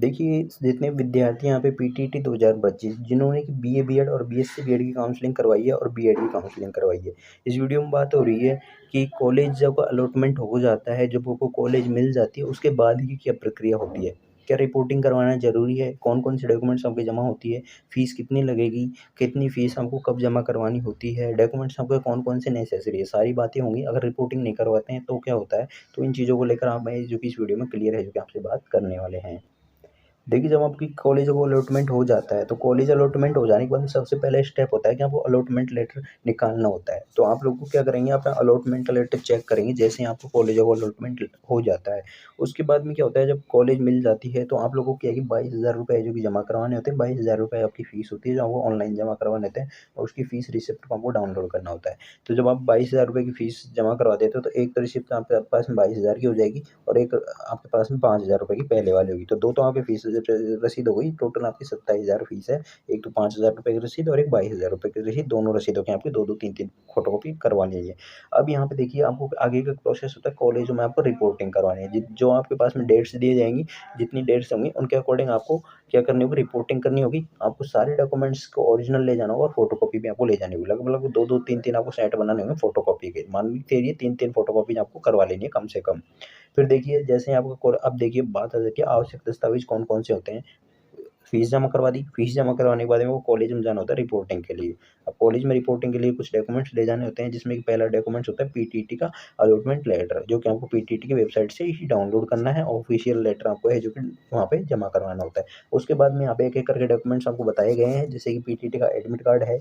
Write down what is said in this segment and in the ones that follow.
देखिए, जितने विद्यार्थी यहाँ पे पीटीटी 2025 जिन्होंने कि बीए, बीएड और बीएससी बीएड की काउंसलिंग करवाई है और बीएड की काउंसलिंग करवाई है। इस वीडियो में बात हो रही है कि कॉलेज जब अलॉटमेंट हो जाता है, जब उनको कॉलेज मिल जाती है, उसके बाद की क्या प्रक्रिया होती है? क्या रिपोर्टिंग करवाना ज़रूरी है? कौन-कौन से डॉक्यूमेंट्स आपके जमा होती है? फ़ीस कितनी लगेगी? कितनी फ़ीस हमको कब जमा करवानी होती है? डॉक्यूमेंट्स आपके कौन-कौन से नेसेसरी है? सारी बातें होंगी। अगर रिपोर्टिंग नहीं करवाते हैं तो क्या होता है? तो इन चीज़ों को लेकर मैं जो कि इस वीडियो में क्लियर है, जो कि आपसे बात करने वाले हैं। देखिए, जब आपकी कॉलेज को अलॉटमेंट हो जाता है, तो कॉलेज अलॉटमेंट हो जाने के बाद सबसे पहला स्टेप होता है कि आपको अलॉटमेंट लेटर निकालना होता है। तो आप लोग को क्या करेंगे, अपना अलॉटमेंट लेटर चेक करेंगे जैसे ही आपको कॉलेज को अलॉटमेंट हो जाता है। उसके बाद में क्या होता है, जब कॉलेज मिल जाती है तो आप लोगों को क्या है कि 22,000 रुपए जो कि जमा करवाने होते हैं, 22,000 रुपए आपकी फ़ीस होती है, जो आपको ऑनलाइन जमा करवाने होते हैं और उसकी फ़ीस रिसिप्ट को आपको डाउनलोड करना होता है। तो जब आप 22,000 रुपए की फ़ीस जमा करवा देते हो, तो एक तो रिसिप्ट आपके पास में 22,000 की हो जाएगी और एक आपके पास में 5,000 रुपए की पहले वाली होगी। तो 2 तो आपकी फ़ीस रसीद हो गई, टोटल आपकी 27,000 फ़ीस है। एक तो 5,000 रुपए की रसीद और एक 22,000 रुपए की रसीद, दोनों रसीदों की आपकी 2-2 3-3 फ़ोटोकॉपी करवा लीजिए। अब यहाँ पे देखिए, आपको आगे का प्रोसेस होता है, कॉलेजों में आपको रिपोर्टिंग करवानी है। जो आपके पास में डेट्स दी जाएँगी, जितनी डेट्स होंगी उनके अकॉर्डिंग आपको क्या करनी होगी, रिपोर्टिंग करनी होगी। आपको सारे डॉक्यूमेंट्स को ओरिजिनल ले जाना होगा और फ़ोटोकॉपी भी आपको ले जानी होगी। लगभग 2-2 3-3 आपको सेट बनाने होंगे फ़ोटोकॉपी के। मान के चलिए 3-3 फ़ोटोकॉपीज़ आपको करवा लेनी है कम से कम। फिर देखिए, जैसे ही आपका अब देखिए, बात आ जाती है आवश्यक दस्तावेज़ कौन-कौन से होते हैं। फ़ीस जमा करवा दी, फ़ीस जमा करवाने के बाद में वो कॉलेज में जाना होता है रिपोर्टिंग के लिए। अब कॉलेज में रिपोर्टिंग के लिए कुछ डॉक्यूमेंट्स ले जाने होते हैं, जिसमें कि पहला डॉक्यूमेंट्स होता है पीटीटी का अलॉटमेंट लेटर, जो कि आपको पीटीटी की वेबसाइट से ही डाउनलोड करना है। ऑफिशियल लेटर आपको है जो कि वहाँ पे जमा करवाना होता है। उसके बाद में यहाँ पे एक-एक करके डॉक्यूमेंट्स आपको बताए गए हैं, जैसे कि पीटीटी का एडमिट कार्ड है,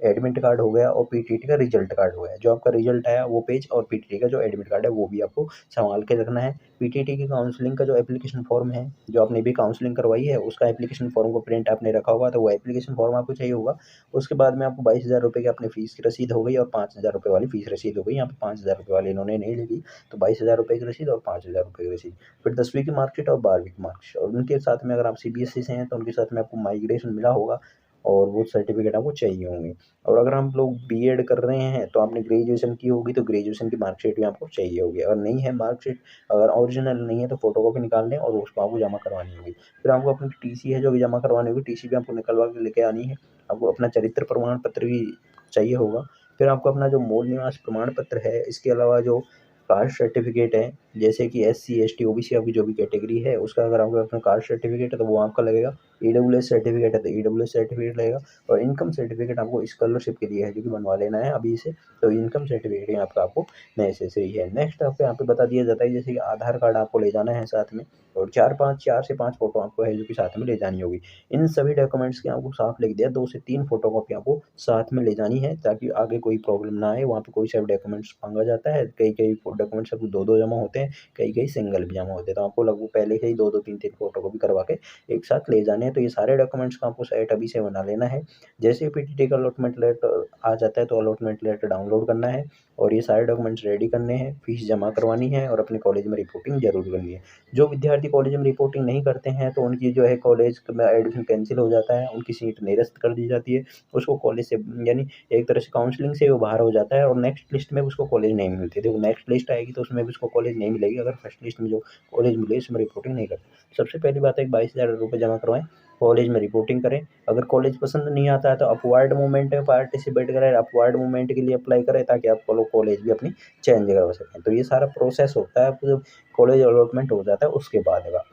एडमिट कार्ड हो गया और पीटीटी का रिजल्ट कार्ड हो गया। जो आपका रिजल्ट आया वो पेज और पीटीटी का जो एडमिट कार्ड है वो भी आपको सँभाल के रखना है। पीटीटी की काउंसलिंग का जो एप्लीकेशन फ़ॉर्म है, जो आपने भी काउंसलिंग करवाई है, उसका एप्लीकेशन फ़ॉर्म को प्रिंट आपने रखा होगा, तो वो एप्लीकेशन फ़ॉर्म आपको चाहिए होगा। उसके बाद में आपको 22,000 रुपए की अपनी फ़ीस की रसीद हो गई और 5,000 रुपए वाली फ़ीस रसीद हो गई। यहाँ पे 5,000 रुपए वाली इन्होंने नहीं लिखी, तो 22,000 रुपए की रसीद और 5,000 रुपए की रसीद। फिर 10वीं की मार्कशीट और 12वीं की मार्कशीट, और उनके साथ में अगर आप सीबीएसई से हैं, तो उनके साथ में आपको माइग्रेशन मिला होगा और वो सर्टिफ़िकेट आपको चाहिए होंगे। और अगर हम लोग बीएड कर रहे हैं, तो आपने ग्रेजुएशन की होगी, तो ग्रेजुएशन की मार्कशीट भी आपको चाहिए होगी। अगर नहीं है मार्कशीट, अगर ओरिजिनल नहीं है, तो फ़ोटोकॉपी निकाल लें और उसको आपको जमा करवानी होगी। फिर आपको अपनी टीसी है जो भी जमा करवानी होगी, टीसी भी आपको निकलवा के लेके आनी है। आपको अपना चरित्र प्रमाण पत्र भी चाहिए होगा। फिर आपको अपना जो मूल निवास प्रमाण पत्र है, इसके अलावा जो कास्ट सर्टिफ़िकेट है, जैसे कि एससी, एसटी, ओबीसी आपकी जो भी कैटेगरी है, उसका अगर आपके पास में कास्ट सर्टिफ़िकेट है, तो वो आपका लगेगा। ईडब्ल्यूएस सर्टिफ़िकेट है, तो ईडब्ल्यूएस सर्टिफ़िकेट लगेगा। और इनकम सर्टिफ़िकेट आपको स्कॉलरशिप के लिए है, जो कि बनवा लेना है अभी से, तो इनकम सर्टिफ़िकेट यहाँ पे आपको नेसेसरी है। नेक्स्ट आपको यहाँ पे बता दिया जाता है, जैसे कि आधार कार्ड आपको ले जाना है साथ में, और 4 से 5 फ़ोटो आपको है जो कि साथ में ले जानी होगी। इन सभी डॉक्यूमेंट्स की आपको साफ लिख दिया, 2 से 3 फ़ोटोकॉपी आपको साथ में ले जानी है, ताकि आगे कोई प्रॉब्लम ना आए। वहाँ पे कोई सा भी डॉक्यूमेंट्स माँगा जाता है, कई-कई डॉक्यूमेंट्स आपको 2-2 जमा होते हैं, कई-कई सिंगल भी जमा होते हैं, तो आपको लगभग पहले से ही 2-2 3-3 फ़ोटोकॉपी करवा के एक साथ ले जाने हैं। तो ये सारे डॉक्यूमेंट्स का आपको सेट अभी से बना लेना है। जैसे ही पीटीटी का अलॉटमेंट लेटर आ जाता है, तो अलॉटमेंट लेटर डाउनलोड करना है और ये सारे डॉक्यूमेंट्स रेडी करने हैं, फ़ीस जमा करवानी है और अपने कॉलेज में रिपोर्टिंग ज़रूर करनी है। जो विद्यार्थी कॉलेज में रिपोर्टिंग नहीं करते हैं, तो उनकी जो है कॉलेज में एडमिशन कैंसल हो जाता है, उनकी सीट निरस्त कर दी जाती है। उसको कॉलेज से, यानी एक तरह से काउंसलिंग से वो बाहर हो जाता है और नेक्स्ट लिस्ट में उसको कॉलेज नहीं मिलती। देखो, नेक्स्ट लिस्ट आएगी तो उसमें भी उसको कॉलेज नहीं मिलेगी, अगर फर्स्ट लिस्ट में जो कॉलेज मिले उसमें रिपोर्टिंग नहीं करते। सबसे पहली बात है, 22,000 रुपए जमा करवाएँ, कॉलेज में रिपोर्टिंग करें। अगर कॉलेज पसंद नहीं आता है, तो अपवार्ड मूवमेंट में पार्टिसिपेट करें, अपवार्ड मूवमेंट के लिए अप्लाई करें, ताकि आप लोग कॉलेज भी अपनी चेंज करवा सकें। तो ये सारा प्रोसेस होता है आपको जब कॉलेज अलॉटमेंट हो जाता है उसके बाद का।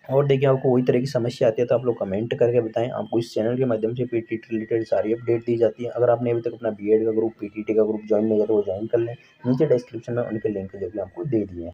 और देखिए, आपको कोई तरह की समस्या आती है तो आप लोग कमेंट करके बताएँ। आपको इस चैनल के माध्यम से पीटीटी रिलेटेड सारी अपडेट दी जाती है। अगर आपने अभी तक अपना बीएड का ग्रुप, पीटीटी का ग्रुप जॉइन नहीं किया, तो वो जॉइन कर लें। नीचे डिस्क्रिप्शन में उनके लिंक जो भी आपको दे दिए हैं।